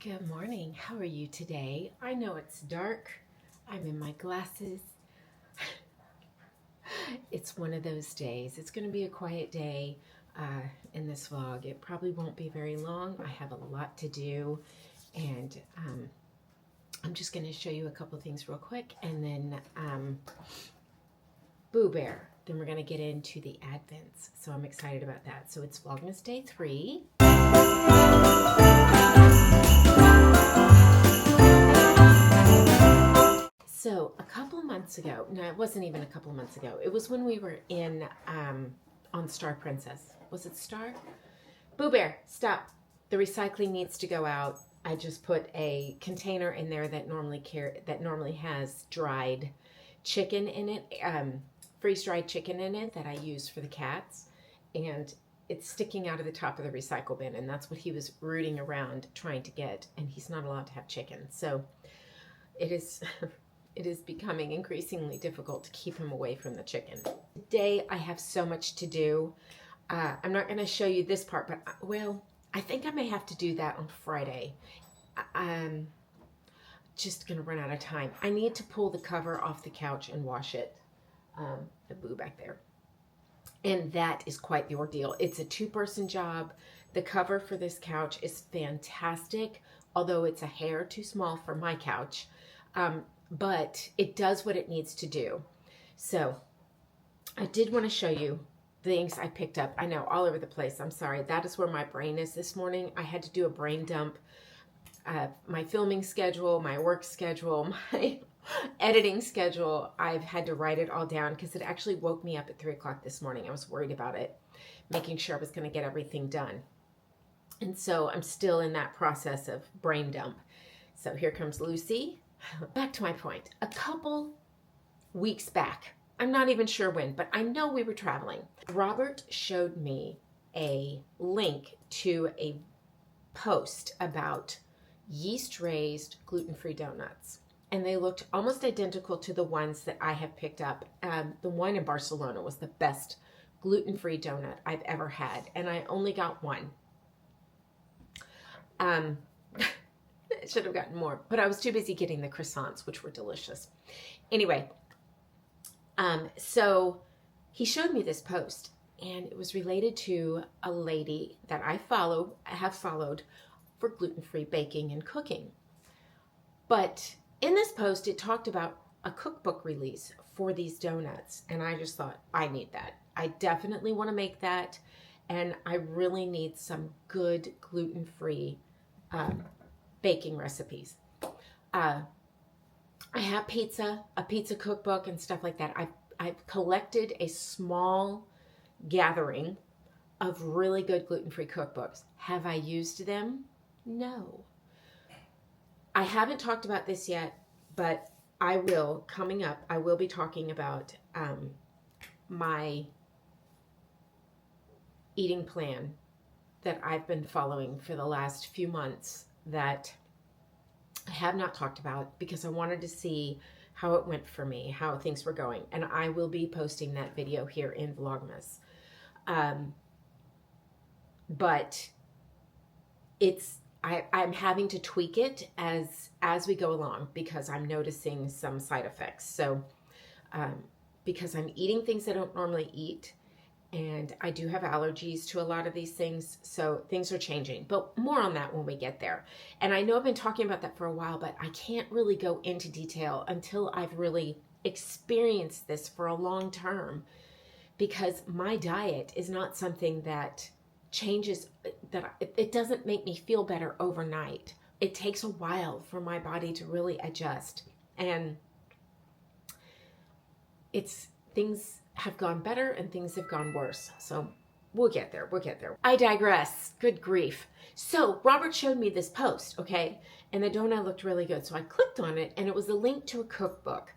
Good morning. How are you today? I know it's dark. I'm in my glasses. It's one of those days. It's going to be a quiet day in this vlog. It probably won't be very long. I have a lot to do, and I'm just going to show you a couple things real quick, and then Boo Bear. Then we're going to get into the Advents. So I'm excited about that. So it's Vlogmas Day 3. So a couple months ago, no, it wasn't even a couple months ago. It was when we were in on Star Princess. Was it Star? Boo Bear, stop. The recycling needs to go out. I just put a container in there that normally has dried chicken in it, freeze-dried chicken in it that I use for the cats, and it's sticking out of the top of the recycle bin, and that's what he was rooting around trying to get, and he's not allowed to have chicken. So it is becoming increasingly difficult to keep him away from the chicken. Today I have so much to do. I'm not going to show you this part, but well, I think I may have to do that on Friday. I'm just going to run out of time. I need to pull the cover off the couch and wash it. The Boo back there. And that is quite the ordeal. It's a two-person job. The cover for this couch is fantastic, although it's a hair too small for my couch. But it does what it needs to do. So I did want to show you things I picked up. I know, all over the place. I'm sorry. That is where my brain is this morning. I had to do a brain dump. My filming schedule, my work schedule, my editing schedule, I've had to write it all down because it actually woke me up at 3 o'clock this morning. I was worried about it, making sure I was going to get everything done. And so I'm still in that process of brain dump. So here comes Lucy. Back to my point. A couple weeks back, I'm not even sure when, but I know we were traveling. Robert showed me a link to a post about yeast-raised gluten-free donuts. And they looked almost identical to the ones that I have picked up. The one in Barcelona was the best gluten-free donut I've ever had. And I only got one. I should have gotten more, but I was too busy getting the croissants, which were delicious. Anyway, so he showed me this post, and it was related to a lady that I have followed for gluten-free baking and cooking. But in this post, it talked about a cookbook release for these donuts, and I just thought, I need that. I definitely want to make that, and I really need some good gluten-free baking recipes. I have a pizza cookbook and stuff like that. I've collected a small gathering of really good gluten-free cookbooks. Have I used them? No. I haven't talked about this yet, but I will, coming up, I will be talking about my eating plan that I've been following for the last few months that I have not talked about because I wanted to see how it went for me, how things were going. And I will be posting that video here in Vlogmas. But I'm having to tweak it as we go along because I'm noticing some side effects. So because I'm eating things I don't normally eat, and I do have allergies to a lot of these things, so things are changing. But more on that when we get there. And I know I've been talking about that for a while, but I can't really go into detail until I've really experienced this for a long term, because my diet is not something that changes, that it doesn't make me feel better overnight. It takes a while for my body to really adjust, and things have gone better and things have gone worse. So we'll get there. I digress. Good grief. So Robert showed me this post, okay? And the donut looked really good. So I clicked on it, and it was a link to a cookbook.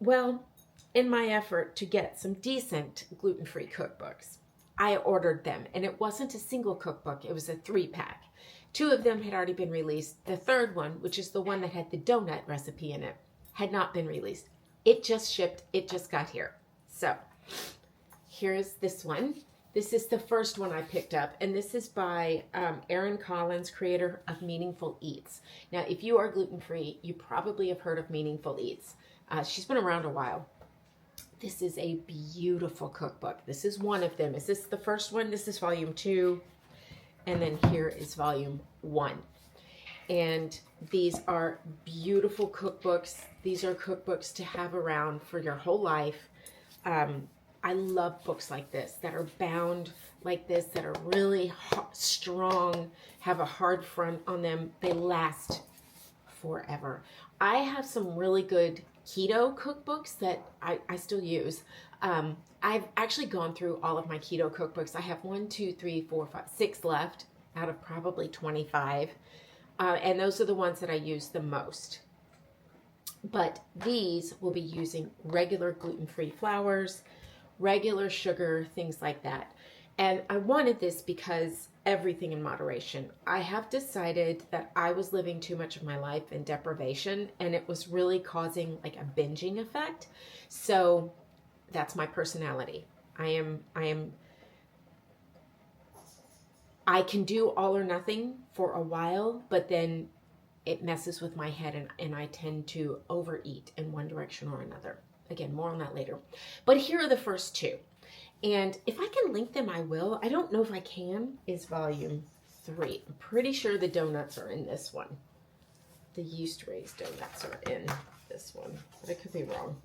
Well, in my effort to get some decent gluten-free cookbooks, I ordered them, and it wasn't a single cookbook. It was a 3-pack. 2 of them had already been released. The third one, which is the one that had the donut recipe in it, had not been released. It just shipped. It just got here. So here's this one. This is the first one I picked up, and this is by Erin Collins, creator of Meaningful Eats. Now, if you are gluten-free, you probably have heard of Meaningful Eats. She's been around a while. This is a beautiful cookbook. This is one of them. Is this the first one? This is volume 2, and then here is volume 1. And these are beautiful cookbooks. These are cookbooks to have around for your whole life. I love books like this that are bound like this, that are really strong, have a hard front on them. They last forever. I have some really good keto cookbooks that I still use. I've actually gone through all of my keto cookbooks. I have 6 left out of probably 25. And those are the ones that I use the most. But these will be using regular gluten-free flours, regular sugar, things like that. And I wanted this because everything in moderation. I have decided that I was living too much of my life in deprivation, and it was really causing like a binging effect. So that's my personality. I can do all or nothing for a while, but then it messes with my head, and I tend to overeat in one direction or another. Again, more on that later. But here are the first 2. And if I can link them, I will. I don't know if I can. Is volume 3. I'm pretty sure the donuts are in this one. The yeast raised donuts are in this one, but I could be wrong.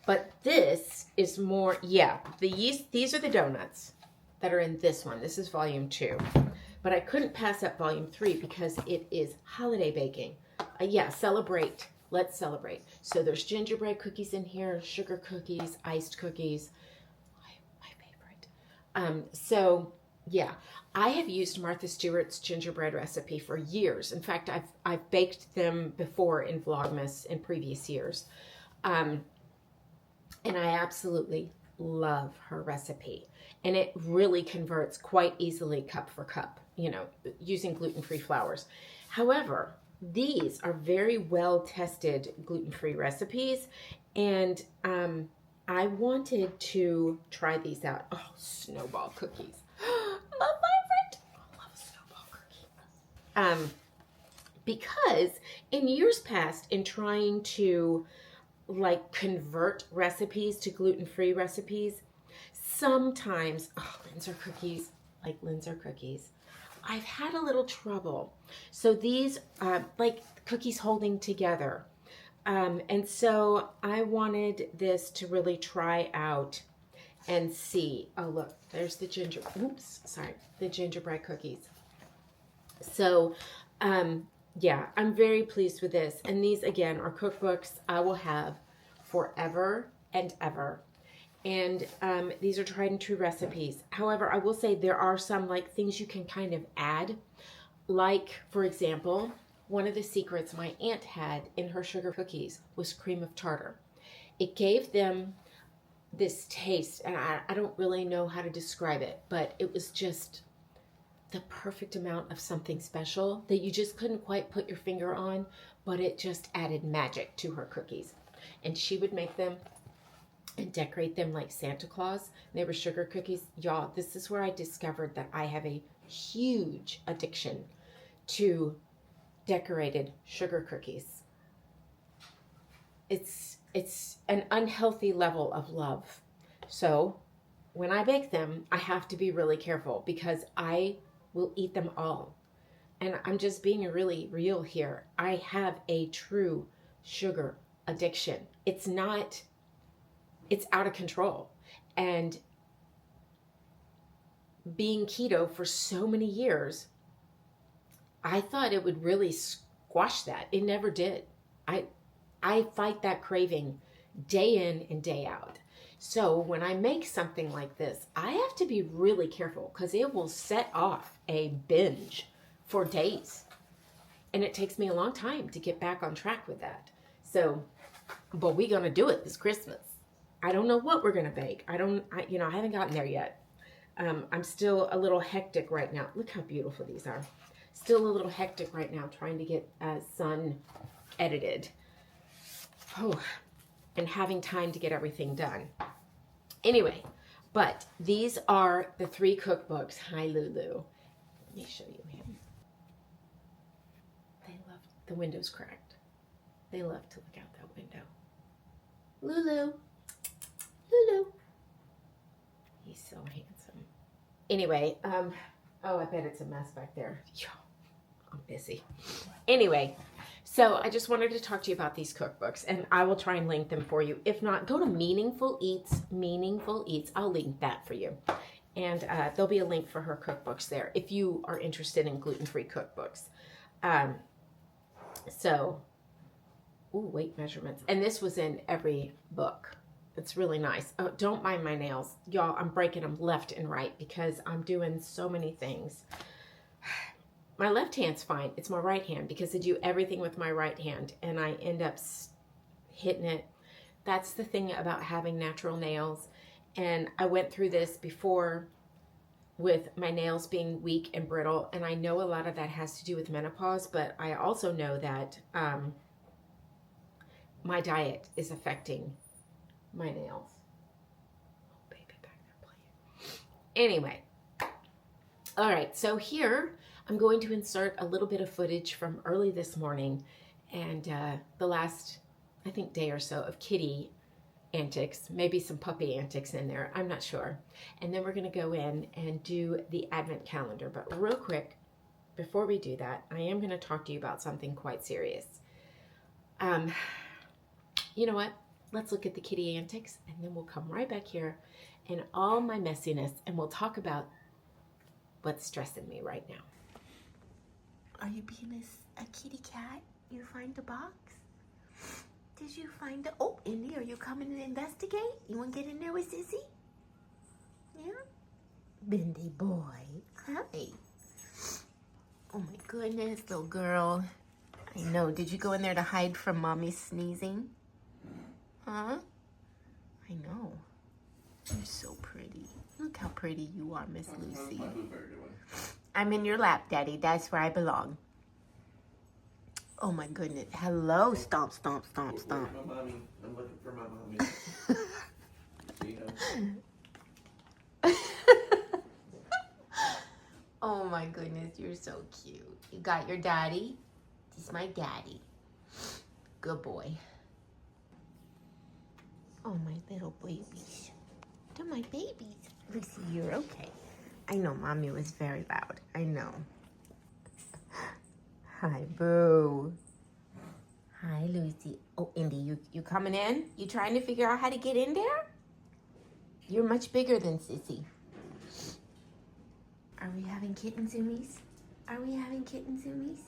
But this is more, yeah, these are the donuts that are in this one. This is volume 2. But I couldn't pass up volume 3 because it is holiday baking. Yeah, celebrate. Let's celebrate. So there's gingerbread cookies in here, sugar cookies, iced cookies. My favorite. So yeah, I have used Martha Stewart's gingerbread recipe for years. In fact, I've baked them before in Vlogmas in previous years. And I absolutely love her recipe. And it really converts quite easily cup for cup, you know, using gluten-free flours. However, these are very well-tested gluten-free recipes, and I wanted to try these out. Oh, snowball cookies. My favorite. I love a snowball cookie. Because in years past, in trying to like convert recipes to gluten-free recipes, sometimes, Linzer cookies, like Linzer cookies, I've had a little trouble. So these like cookies holding together. And so I wanted this to really try out and see. Oh, look, there's the the gingerbread cookies. So, yeah, I'm very pleased with this. And these, again, are cookbooks I will have forever and ever. And these are tried and true recipes. However, I will say there are some like things you can kind of add. Like, for example, one of the secrets my aunt had in her sugar cookies was cream of tartar. It gave them this taste, and I don't really know how to describe it, but it was just the perfect amount of something special that you just couldn't quite put your finger on, but it just added magic to her cookies. And she would make them and decorate them like Santa Claus. They were sugar cookies. Y'all, this is where I discovered that I have a huge addiction to decorated sugar cookies. It's an unhealthy level of love. So when I bake them, I have to be really careful because I will eat them all. And I'm just being really real here. I have a true sugar addiction. It's out of control. And being keto for so many years, I thought it would really squash that. It never did. I fight that craving day in and day out. So when I make something like this, I have to be really careful because it will set off a binge for days. And it takes me a long time to get back on track with that. So, but we're going to do it this Christmas. I don't know what we're going to bake. I haven't gotten there yet. I'm still a little hectic right now. Look how beautiful these are. Still a little hectic right now trying to get Sun edited. Oh, and having time to get everything done. Anyway, But these are the 3 cookbooks. Hi, Lulu. Let me show you him. They love, the window's cracked. They love to look out that window. Lulu. Lulu. He's so handsome. Anyway, oh, I bet it's a mess back there. I'm busy. Anyway, so I just wanted to talk to you about these cookbooks, and I will try and link them for you. If not, go to Meaningful Eats. Meaningful Eats. I'll link that for you. And there'll be a link for her cookbooks there if you are interested in gluten-free cookbooks. Weight measurements. And this was in every book. It's really nice. Oh, don't mind my nails. Y'all, I'm breaking them left and right because I'm doing so many things. My left hand's fine. It's my right hand because I do everything with my right hand and I end up hitting it. That's the thing about having natural nails. And I went through this before with my nails being weak and brittle. And I know a lot of that has to do with menopause, but I also know that my diet is affecting my nails. Oh, baby back there playing. Anyway. All right. So here I'm going to insert a little bit of footage from early this morning and the last, I think, day or so of kitty antics, maybe some puppy antics in there. I'm not sure. And then we're going to go in and do the advent calendar. But real quick, before we do that, I am going to talk to you about something quite serious. You know what? Let's look at the kitty antics and then we'll come right back here in all my messiness and we'll talk about what's stressing me right now. Are you being a kitty cat? You find the box? Did you find the... Oh, Indy, are you coming to investigate? You want to get in there with Sissy? Yeah? Bendy boy. Hi. Oh my goodness, little girl. I know. Did you go in there to hide from Mommy sneezing? Huh? I know. You're so pretty. Look how pretty you are, Miss Lucy. I'm in your lap, Daddy. That's where I belong. Oh my goodness. Hello, stomp, stomp, stomp, stomp. My mommy. I'm looking for my mommy. Oh my goodness, you're so cute. You got your daddy? This is my daddy. Good boy. Oh, my little babies. They're my babies. Lucy, you're okay. I know Mommy was very loud. I know. Hi, Boo. Hi, Lucy. Oh, Indy, you coming in? You trying to figure out how to get in there? You're much bigger than Sissy. Are we having kitten zoomies? Are we having kitten zoomies?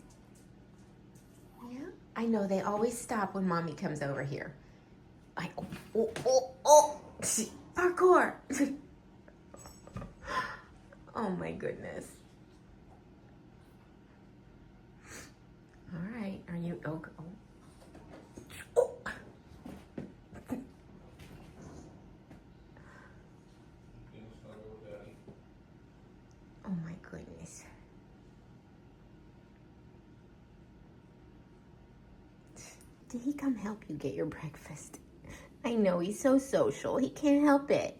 Yeah? I know they always stop when Mommy comes over here. Parkour. Oh my goodness. All right, are you okay? Oh. Oh my goodness. Did he come help you get your breakfast? I know, he's so social. He can't help it.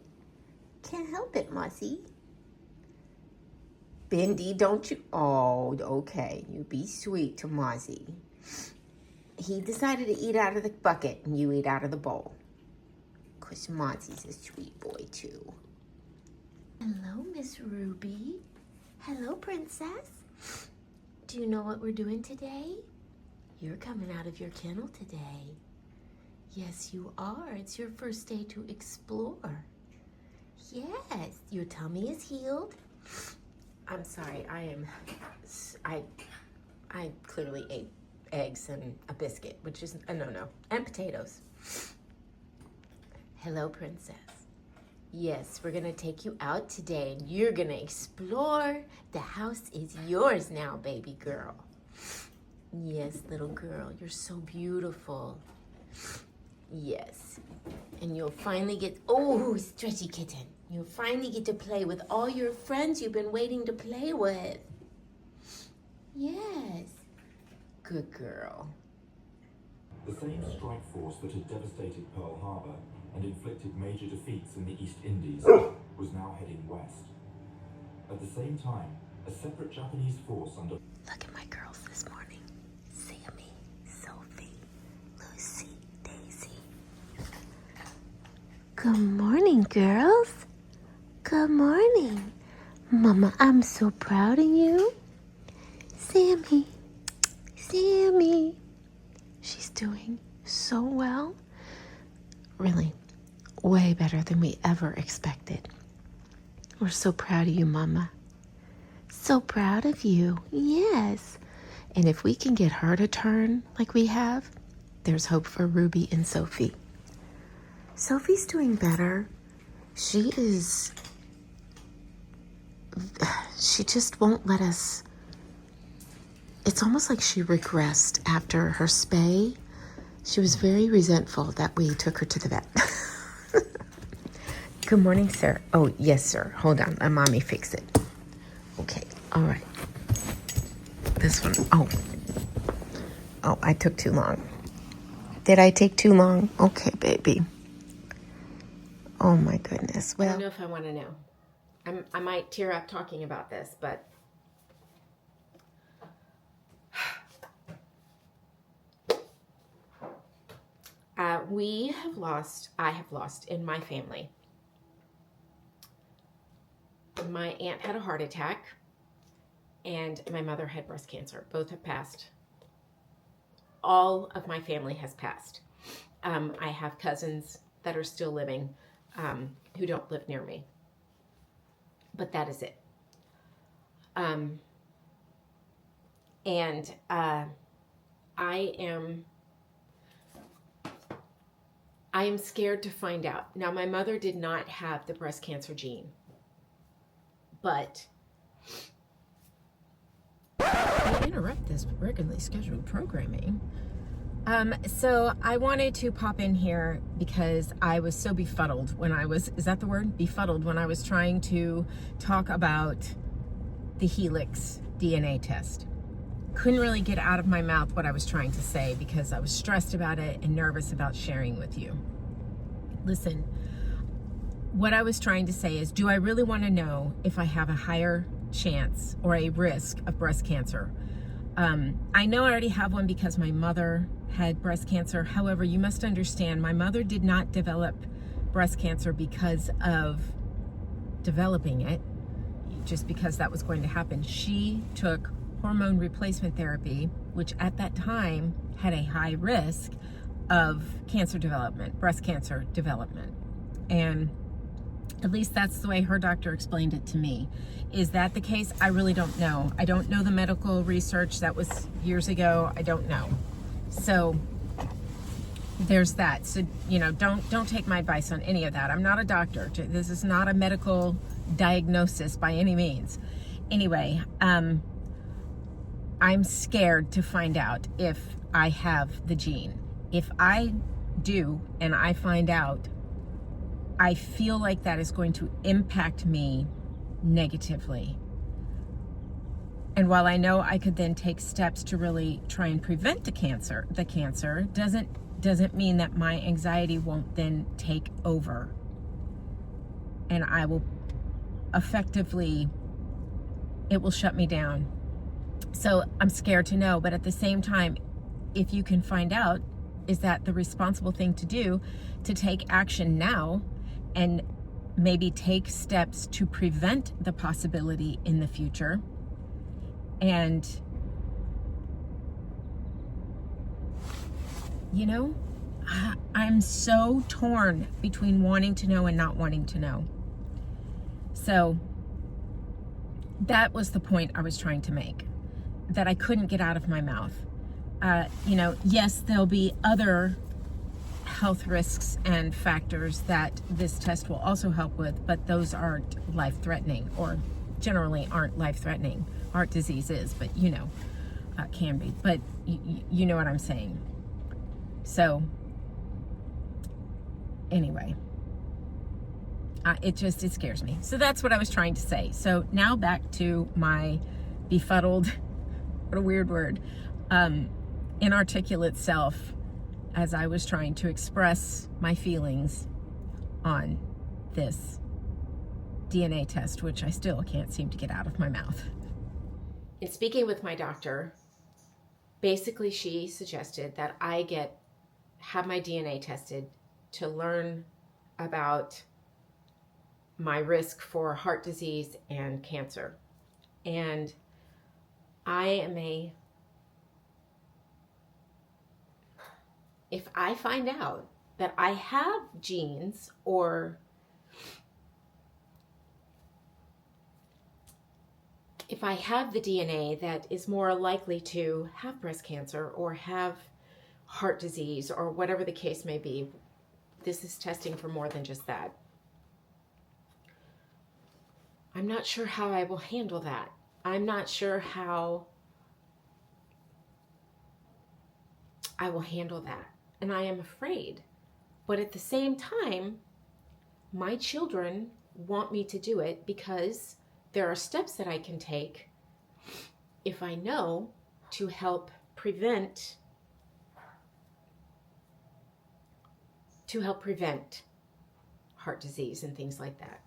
Can't help it, Mossy. Bendy, don't you? Oh, okay. You be sweet to Mozzie. He decided to eat out of the bucket and you eat out of the bowl. Because Mozzie's a sweet boy, too. Hello, Miss Ruby. Hello, Princess. Do you know what we're doing today? You're coming out of your kennel today. Yes, you are. It's your first day to explore. Yes, your tummy is healed. I'm sorry, I clearly ate eggs and a biscuit, which is a no-no, and potatoes. Hello, Princess. Yes, we're gonna take you out today and you're gonna explore. The house is yours now, baby girl. Yes, little girl, you're so beautiful. Yes, and you'll finally get, oh, stretchy kitten. You'll finally get to play with all your friends you've been waiting to play with. Yes, good girl. The same strike force that had devastated Pearl Harbor and inflicted major defeats in the East Indies was now heading west. At the same time, a separate Japanese force under... Look at my girls this morning. Sammy, Sophie, Lucy, Daisy. Good morning, girls. Good morning. Mama, I'm so proud of you. Sammy, Sammy. She's doing so well. Really, way better than we ever expected. We're so proud of you, Mama. So proud of you. Yes. And if we can get her to turn like we have, there's hope for Ruby and Sophie. Sophie's doing better. She just won't let us. It's almost like she regressed after her spay. She was very resentful that we took her to the vet. Good morning, sir. Oh, yes, sir. Hold on. Let mommy fix it. Okay. All right. This one. Oh, I took too long. Did I take too long? Okay, baby. Oh, my goodness. Well, I don't know if I want to know. I might tear up talking about this, but I have lost in my family. My aunt had a heart attack, and my mother had breast cancer. Both have passed. All of my family has passed. I have cousins that are still living who don't live near me. But that is it. I am scared to find out. Now, my mother did not have the breast cancer gene, but I interrupt this regularly scheduled programming. So I wanted to pop in here because I was so befuddled when I was, is that the word? Befuddled when I was trying to talk about the Helix DNA test. Couldn't really get out of my mouth what I was trying to say because I was stressed about it and nervous about sharing with you. Listen, what I was trying to say is, do I really want to know if I have a higher chance or a risk of breast cancer? I know I already have one because my mother had breast cancer. However, you must understand, my mother did not develop breast cancer because of developing it, just because that was going to happen. She took hormone replacement therapy, which at that time had a high risk of cancer development, breast cancer development. And at least that's the way her doctor explained it to me. Is that the case? I really don't know. I don't know the medical research. That was years ago. I don't know. So there's that. So, you know, don't take my advice on any of that. I'm not a doctor. This is not a medical diagnosis by any means. Anyway, I'm scared to find out if I have the gene. If I do and I find out, I feel like that is going to impact me negatively. And while I know I could then take steps to really try and prevent the cancer doesn't mean that my anxiety won't then take over. And I will effectively, it will shut me down. So I'm scared to know, but at the same time, if you can find out, is that the responsible thing to do, to take action now and maybe take steps to prevent the possibility in the future. And, you know, I'm so torn between wanting to know and not wanting to know. So that was the point I was trying to make, that I couldn't get out of my mouth. You know, yes, there'll be other health risks and factors that this test will also help with, but those aren't life-threatening, or generally aren't life-threatening. Heart disease is, but you know, can be. But you know what I'm saying. So anyway, it scares me. So that's what I was trying to say. So now back to my befuddled, what a weird word, inarticulate self, as I was trying to express my feelings on this DNA test, which I still can't seem to get out of my mouth. In speaking with my doctor, basically she suggested that I have my DNA tested to learn about my risk for heart disease and cancer. And if I find out that I have genes, or if I have the DNA that is more likely to have breast cancer or have heart disease or whatever the case may be, this is testing for more than just that. I'm not sure how I will handle that. I'm not sure how I will handle that. And I am afraid. But at the same time, my children want me to do it because there are steps that I can take if I know to help prevent heart disease and things like that.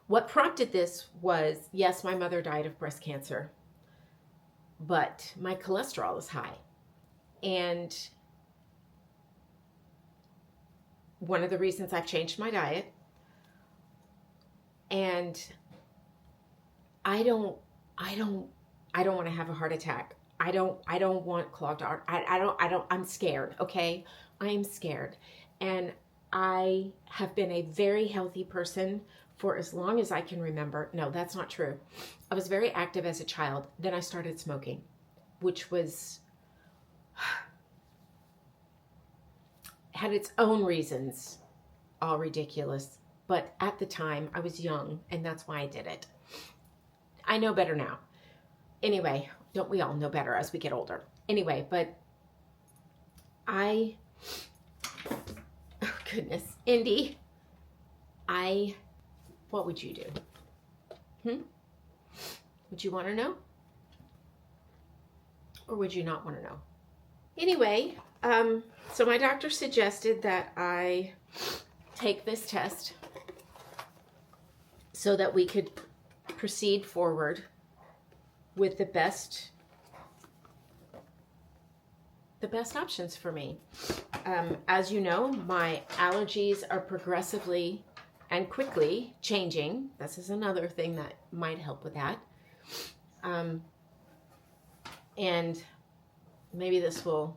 What prompted this was, yes, my mother died of breast cancer, but my cholesterol is high. And one of the reasons I've changed my diet, and I don't want to have a heart attack. I don't want clogged arteries. I'm scared, okay? I am scared. And I have been a very healthy person for as long as I can remember. No, that's not true. I was very active as a child. Then I started smoking, which had its own reasons, all ridiculous. But at the time, I was young, and that's why I did it. I know better now. Anyway, don't we all know better as we get older? Anyway, but oh goodness, Indy, what would you do? Would you want to know? Or would you not want to know? Anyway, so my doctor suggested that I take this test so that we could proceed forward with the best options for me. As you know, my allergies are progressively and quickly changing. This is another thing that might help with that. And maybe this will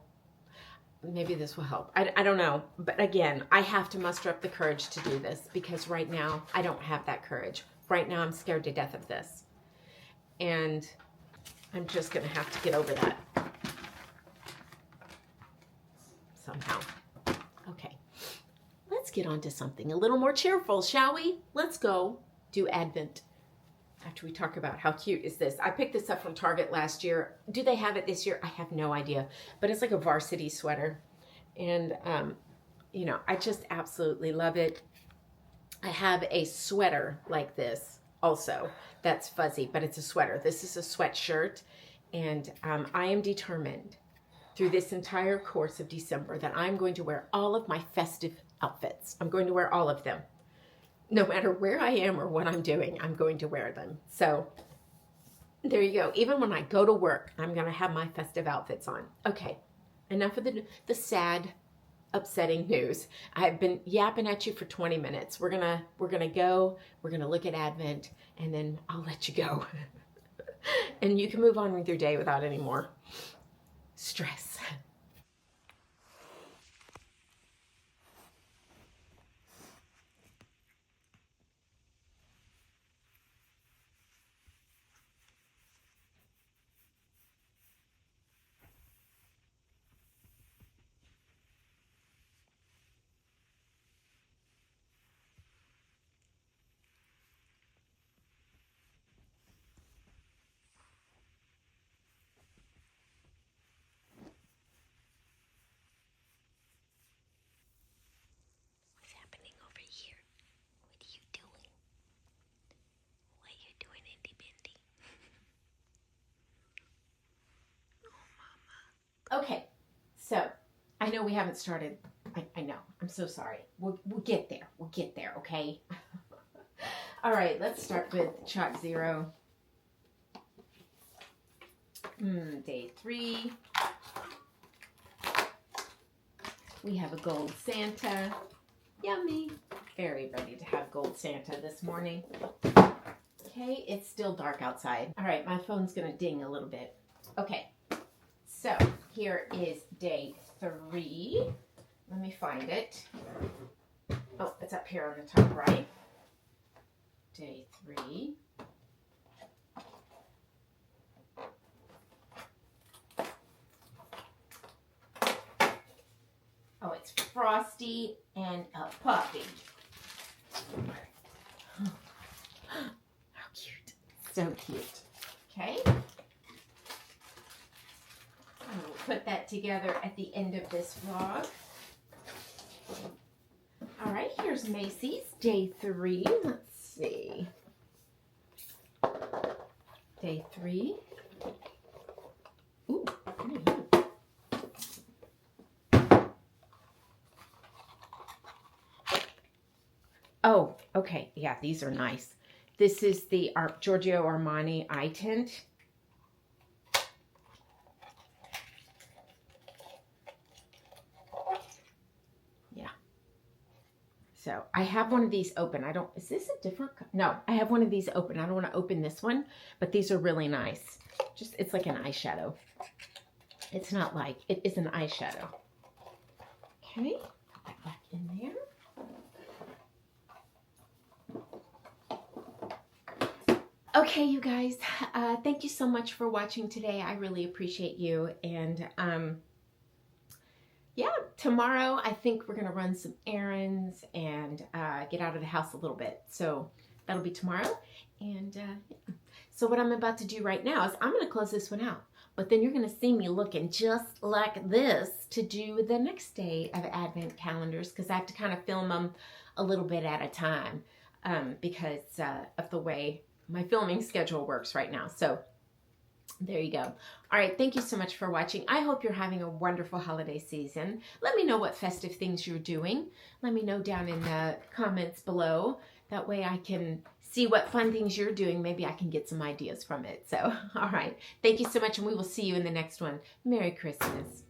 help. I don't know. But again, I have to muster up the courage to do this because right now I don't have that courage. Right now I'm scared to death of this. And I'm just going to have to get over that somehow. Okay. Let's get on to something a little more cheerful, shall we? Let's go do Advent. After we talk about how cute is this. I picked this up from Target last year. Do they have it this year? I have no idea. But it's like a varsity sweater. And, you know, I just absolutely love it. I have a sweater like this also that's fuzzy, but it's a sweater. This is a sweatshirt. And I am determined through this entire course of December that I'm going to wear all of my festive outfits. I'm going to wear all of them. No matter where I am or what I'm doing, I'm going to wear them. So there you go. Even when I go to work, I'm going to have my festive outfits on. Okay, enough of the sad, upsetting news. I've been yapping at you for 20 minutes. We're gonna go. We're gonna look at Advent, and then I'll let you go, and you can move on with your day without any more stress. Okay, so I know we haven't started. I know. I'm so sorry. We'll get there. We'll get there, okay? All right, let's start with Chalk Zero. Day 3. We have a gold Santa. Yummy. Very ready to have gold Santa this morning. Okay, it's still dark outside. All right, my phone's gonna ding a little bit. Okay, so here is day 3. Let me find it. Oh, it's up here on the top right. Day 3. Oh, it's Frosty and a puppy. How cute. So cute. Okay. I will put that together at the end of this vlog. All right, here's Macy's, day 3. Let's see. Day 3. Ooh. Oh, okay. Yeah, these are nice. This is the Giorgio Armani eye tint. Yeah. So I have one of these open. Is this a different? No, I have one of these open. I don't want to open this one, but these are really nice. It's like an eyeshadow. It's not like, it is an eyeshadow. Okay, put that back in there. Okay, you guys, thank you so much for watching today. I really appreciate you. And yeah, tomorrow I think we're going to run some errands and get out of the house a little bit. So that'll be tomorrow. And yeah. So what I'm about to do right now is I'm going to close this one out. But then you're going to see me looking just like this to do the next day of Advent calendars, because I have to kind of film them a little bit at a time because of the way my filming schedule works right now. So there you go. All right. Thank you so much for watching. I hope you're having a wonderful holiday season. Let me know what festive things you're doing. Let me know down in the comments below. That way I can see what fun things you're doing. Maybe I can get some ideas from it. So, all right. Thank you so much, and we will see you in the next one. Merry Christmas.